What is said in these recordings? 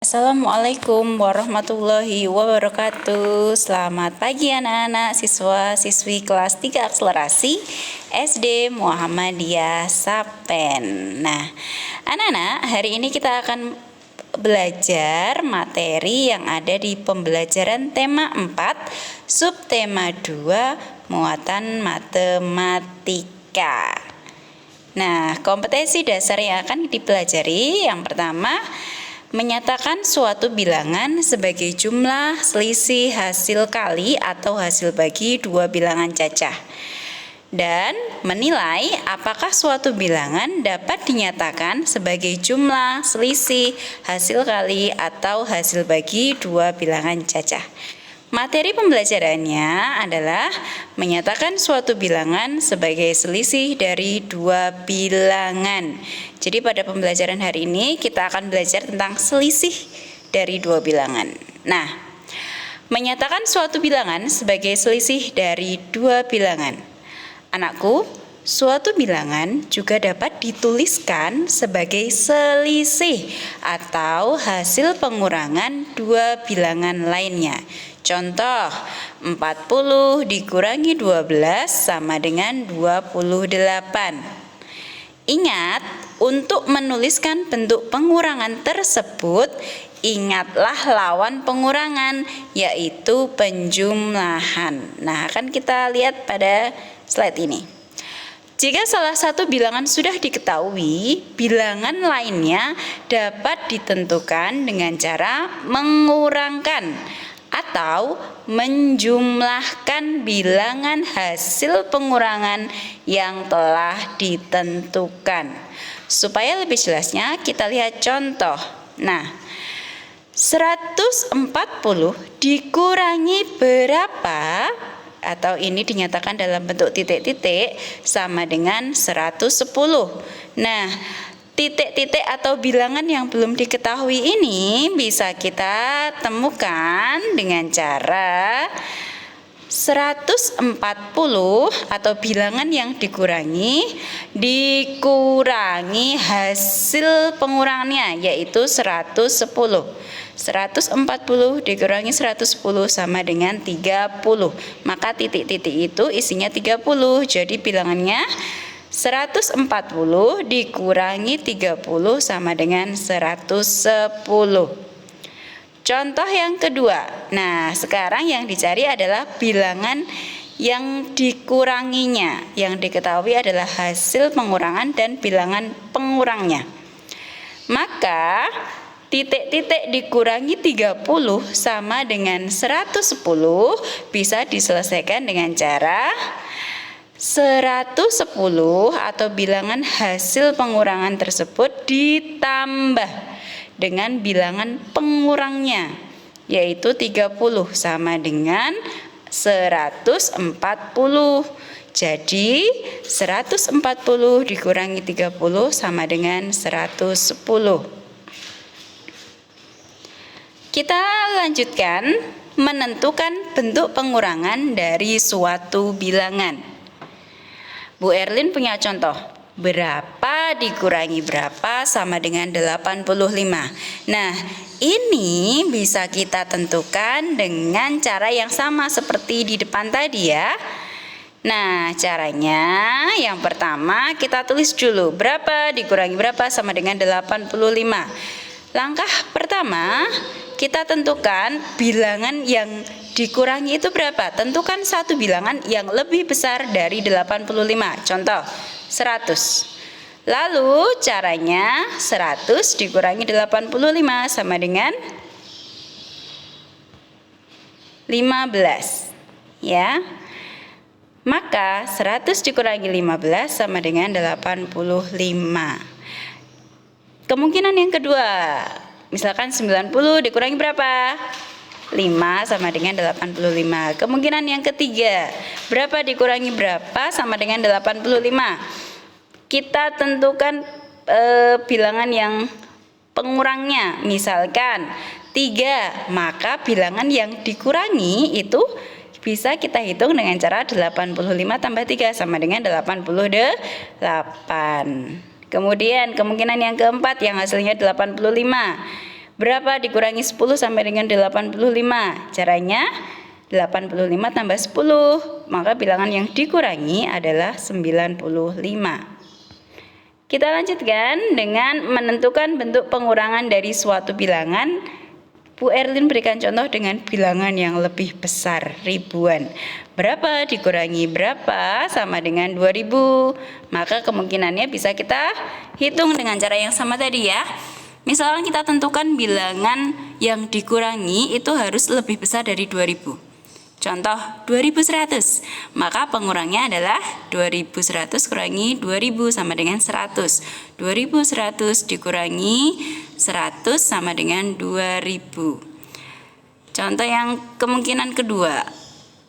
Assalamualaikum warahmatullahi wabarakatuh. Selamat pagi anak-anak siswa-siswi kelas 3 akselerasi SD Muhammadiyah Sapen. Nah, anak-anak, hari ini kita akan belajar materi yang ada di pembelajaran tema 4, subtema 2, muatan matematika. Nah, kompetensi dasar yang akan dipelajari yang pertama, menyatakan suatu bilangan sebagai jumlah, selisih, hasil kali atau hasil bagi dua bilangan cacah. Dan menilai apakah suatu bilangan dapat dinyatakan sebagai jumlah, selisih, hasil kali atau hasil bagi dua bilangan cacah. Materi pembelajarannya adalah menyatakan suatu bilangan sebagai selisih dari dua bilangan. Jadi pada pembelajaran hari ini kita akan belajar tentang selisih dari dua bilangan. Nah, menyatakan suatu bilangan sebagai selisih dari dua bilangan. Anakku, suatu bilangan juga dapat dituliskan sebagai selisih atau hasil pengurangan dua bilangan lainnya. Contoh, 40 dikurangi 12 sama dengan 28. Ingat, untuk menuliskan bentuk pengurangan tersebut, ingatlah lawan pengurangan, yaitu penjumlahan. Nah, akan kita lihat pada slide ini. Jika salah satu bilangan sudah diketahui, bilangan lainnya dapat ditentukan dengan cara mengurangkan atau menjumlahkan bilangan hasil pengurangan yang telah ditentukan. Supaya lebih jelasnya kita lihat contoh. Nah, 140 dikurangi berapa, atau ini dinyatakan dalam bentuk titik-titik, sama dengan 110. Nah, titik-titik atau bilangan yang belum diketahui ini bisa kita temukan dengan cara 140 atau bilangan yang dikurangi hasil pengurangannya, yaitu 110. 140 dikurangi 110 sama dengan 30. Maka titik-titik itu isinya 30. Jadi bilangannya 140 dikurangi 30 sama dengan 110. Contoh yang kedua. Nah, sekarang yang dicari adalah bilangan yang dikuranginya. Yang diketahui adalah hasil pengurangan dan bilangan pengurangnya. Maka titik-titik dikurangi 30 sama dengan 110 bisa diselesaikan dengan cara 110 atau bilangan hasil pengurangan tersebut ditambah dengan bilangan pengurangnya, yaitu 30 sama dengan 140. Jadi 140 dikurangi 30 sama dengan 110. Kita lanjutkan menentukan bentuk pengurangan dari suatu bilangan. Bu Erlin punya contoh, berapa dikurangi berapa sama dengan 85. Nah, ini bisa kita tentukan dengan cara yang sama seperti di depan tadi ya. Nah, caranya yang pertama kita tulis dulu berapa dikurangi berapa sama dengan 85. Langkah pertama, kita tentukan bilangan yang dikurangi itu berapa. Tentukan satu bilangan yang lebih besar dari 85. Contoh, 100. Lalu caranya 100 dikurangi 85 sama dengan 15. Ya. Maka 100 dikurangi 15 sama dengan 85. Kemungkinan yang kedua, misalkan 90 dikurangi berapa? 5 sama dengan 85. Kemungkinan yang ketiga, berapa dikurangi berapa sama dengan 85? Kita tentukan bilangan yang pengurangnya. Misalkan 3, maka bilangan yang dikurangi itu bisa kita hitung dengan cara 85 tambah 3 sama dengan 88. Kemudian kemungkinan yang keempat yang hasilnya 85. Berapa dikurangi 10 sampai dengan 85? Caranya 85 tambah 10, maka bilangan yang dikurangi adalah 95. Kita lanjutkan dengan menentukan bentuk pengurangan dari suatu bilangan. Bu Erlin berikan contoh dengan bilangan yang lebih besar, ribuan. Berapa dikurangi berapa sama dengan 2000. Maka kemungkinannya bisa kita hitung dengan cara yang sama tadi ya. Misalkan kita tentukan bilangan yang dikurangi itu harus lebih besar dari 2000. Contoh 2100, maka pengurangnya adalah 2100 kurangi 2000 sama dengan 100. 2100 dikurangi 100 sama dengan 2000. Contoh yang kemungkinan kedua,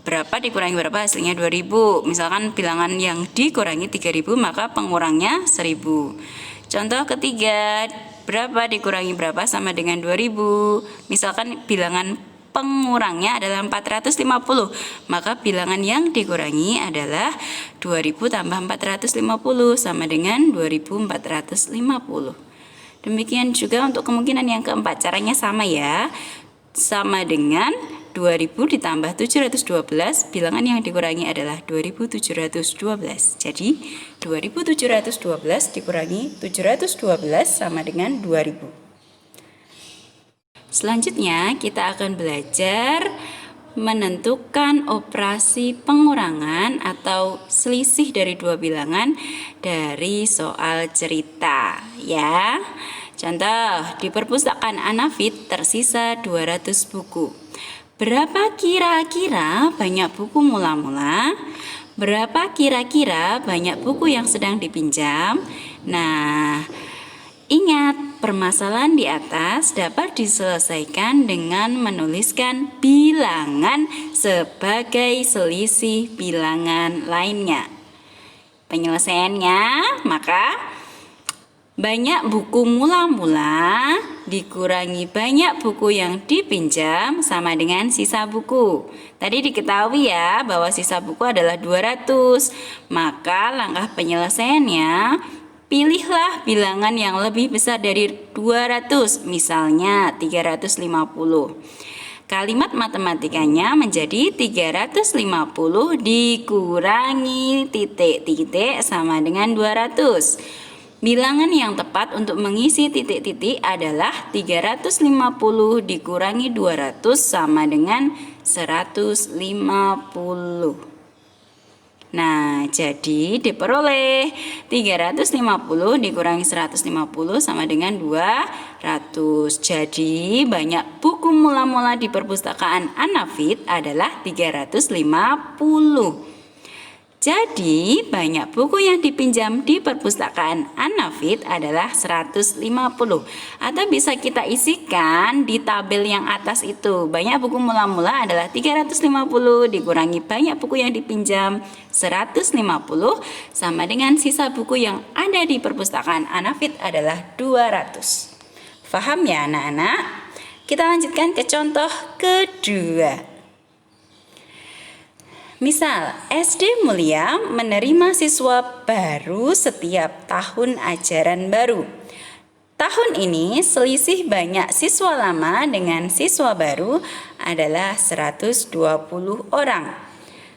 berapa dikurangi berapa hasilnya 2000. Misalkan bilangan yang dikurangi 3000, maka pengurangnya 1000. Contoh ketiga, berapa dikurangi berapa sama dengan 2000. Misalkan bilangan pengurangnya adalah 450, maka bilangan yang dikurangi adalah 2000 tambah 450 sama dengan 2450. Demikian juga untuk kemungkinan yang keempat, caranya sama ya, sama dengan 2000 ditambah 712, bilangan yang dikurangi adalah 2712. Jadi 2712 dikurangi 712 sama dengan 2000. Selanjutnya kita akan belajar menentukan operasi pengurangan atau selisih dari dua bilangan dari soal cerita ya. Contoh, di perpustakaan Anafit tersisa 200 buku. Berapa kira-kira banyak buku mula-mula? Berapa kira-kira banyak buku yang sedang dipinjam? Nah, ingat, permasalahan di atas dapat diselesaikan dengan menuliskan bilangan sebagai selisih bilangan lainnya. Penyelesaiannya, maka banyak buku mula-mula dikurangi banyak buku yang dipinjam sama dengan sisa buku. Tadi diketahui ya bahwa sisa buku adalah 200. Maka langkah penyelesaiannya, pilihlah bilangan yang lebih besar dari 200, misalnya 350. Kalimat matematikanya menjadi 350 dikurangi titik-titik sama dengan 200. Bilangan yang tepat untuk mengisi titik-titik adalah 350 dikurangi 200 sama dengan 150. Nah, jadi diperoleh 350 dikurangi 150 sama dengan 200. Jadi banyak buku mula-mula di perpustakaan Anafit adalah 350. Jadi banyak buku yang dipinjam di perpustakaan Anafit adalah 150. Atau bisa kita isikan di tabel yang atas itu. Banyak buku mula-mula adalah 350 dikurangi banyak buku yang dipinjam 150 sama dengan sisa buku yang ada di perpustakaan Anafit adalah 200. Paham ya anak-anak? Kita lanjutkan ke contoh kedua. Misal, SD Mulia menerima siswa baru setiap tahun ajaran baru. Tahun ini selisih banyak siswa lama dengan siswa baru adalah 120 orang.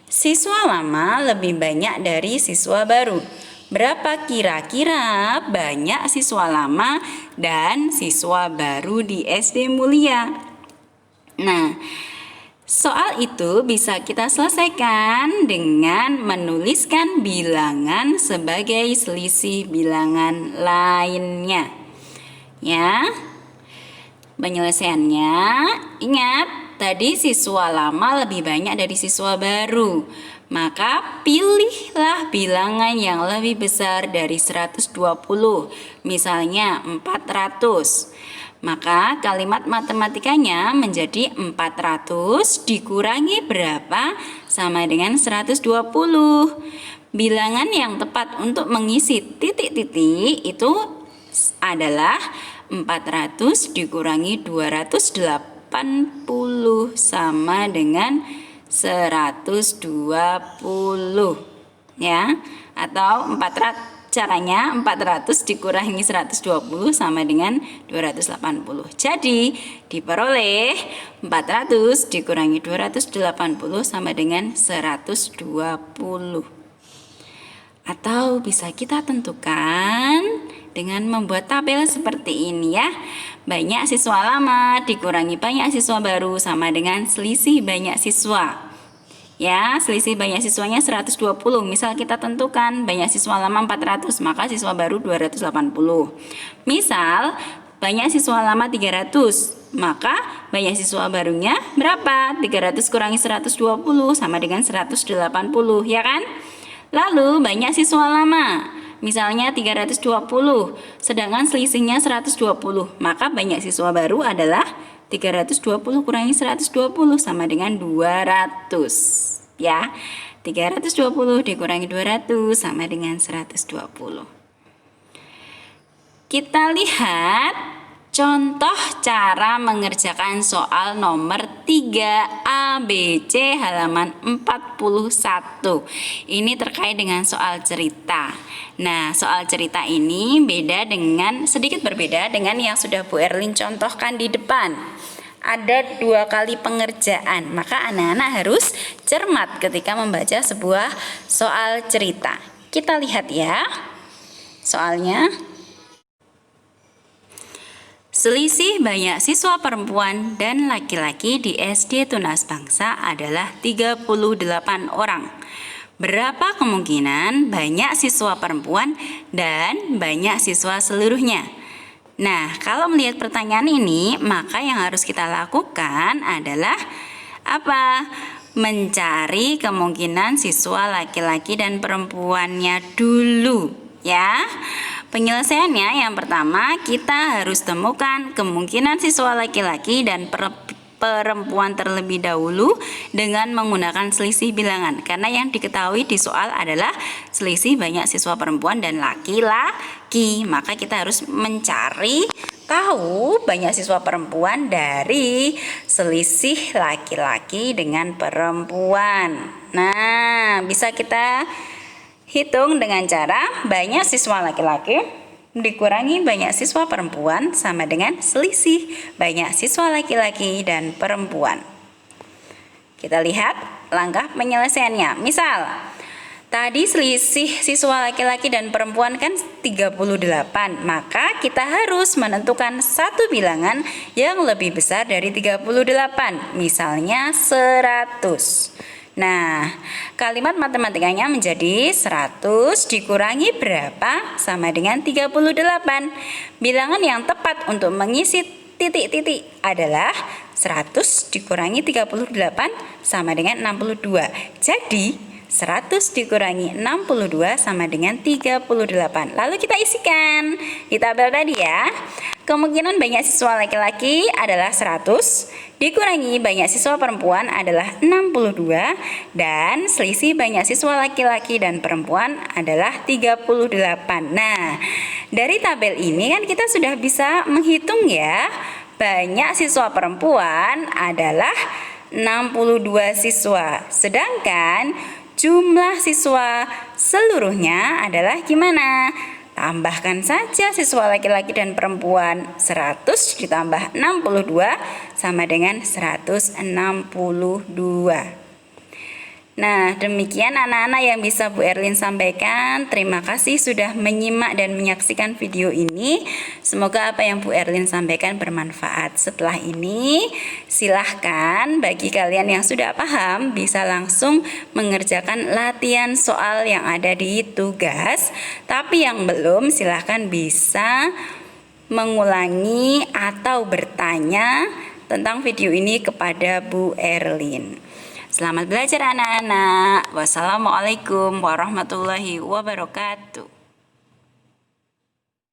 Siswa lama lebih banyak dari siswa baru. Berapa kira-kira banyak siswa lama dan siswa baru di SD Mulia? Nah, soal itu bisa kita selesaikan dengan menuliskan bilangan sebagai selisih bilangan lainnya. Ya. Penyelesaiannya, ingat, tadi siswa lama lebih banyak dari siswa baru. Maka pilihlah bilangan yang lebih besar dari 120, misalnya 400. Maka kalimat matematikanya menjadi 400 dikurangi berapa sama dengan 120. Bilangan yang tepat untuk mengisi titik-titik itu adalah 400 dikurangi 280 sama dengan 120 ya, atau Caranya 400 dikurangi 120 sama dengan 280. Jadi diperoleh 400 dikurangi 280 sama dengan 120. Atau bisa kita tentukan dengan membuat tabel seperti ini ya. Banyak siswa lama dikurangi banyak siswa baru sama dengan selisih banyak siswa. Ya, selisih banyak siswanya 120. Misal kita tentukan banyak siswa lama 400, maka siswa baru 280. Misal banyak siswa lama 300, maka banyak siswa barunya berapa? 300 kurangi 120 sama dengan 180, ya kan? Lalu banyak siswa lama, misalnya 320, sedangkan selisihnya 120, maka banyak siswa baru adalah 320 kurangi 120 sama dengan 200. Ya, 320 dikurangi 200 sama dengan 120. Kita lihat contoh cara mengerjakan soal nomor 3 ABC halaman 41. Ini terkait dengan soal cerita. Nah, soal cerita ini sedikit berbeda dengan yang sudah Bu Erlin contohkan di depan. Ada 2 kali pengerjaan, maka anak-anak harus cermat ketika membaca sebuah soal cerita. Kita lihat ya soalnya. Selisih banyak siswa perempuan dan laki-laki di SD Tunas Bangsa adalah 38 orang. Berapa kemungkinan banyak siswa perempuan dan banyak siswa seluruhnya? Nah, kalau melihat pertanyaan ini, maka yang harus kita lakukan adalah apa? Mencari kemungkinan siswa laki-laki dan perempuannya dulu, ya. Penyelesaiannya yang pertama, kita harus temukan kemungkinan siswa laki-laki dan perempuan terlebih dahulu dengan menggunakan selisih bilangan. Karena yang diketahui di soal adalah selisih banyak siswa perempuan dan laki-laki. Maka kita harus mencari tahu banyak siswa perempuan dari selisih laki-laki dengan perempuan. Nah, bisa kita hitung dengan cara banyak siswa laki-laki dikurangi banyak siswa perempuan sama dengan selisih banyak siswa laki-laki dan perempuan. Kita lihat langkah penyelesaiannya. Misal, tadi selisih siswa laki-laki dan perempuan kan 38, maka kita harus menentukan satu bilangan yang lebih besar dari 38, misalnya 100. Nah, kalimat matematikanya menjadi 100 dikurangi berapa sama dengan 38. Bilangan yang tepat untuk mengisi titik-titik adalah 100 dikurangi 38 sama dengan 62. Jadi, 100 dikurangi 62 sama dengan 38. Lalu kita isikan di tabel tadi ya. Kemungkinan banyak siswa laki-laki adalah 100, dikurangi banyak siswa perempuan adalah 62, dan selisih banyak siswa laki-laki dan perempuan adalah 38. Nah, dari tabel ini kan kita sudah bisa menghitung ya. Banyak siswa perempuan adalah 62 siswa, sedangkan jumlah siswa seluruhnya adalah gimana? Tambahkan saja siswa laki-laki dan perempuan. 100 ditambah 62 sama dengan 162. Nah, demikian anak-anak yang bisa Bu Erlin sampaikan. Terima kasih sudah menyimak dan menyaksikan video ini. Semoga apa yang Bu Erlin sampaikan bermanfaat. Setelah ini, silahkan bagi kalian yang sudah paham bisa langsung mengerjakan latihan soal yang ada di tugas. Tapi yang belum, silahkan bisa mengulangi atau bertanya tentang video ini kepada Bu Erlin. Selamat belajar anak-anak. Wassalamualaikum warahmatullahi wabarakatuh.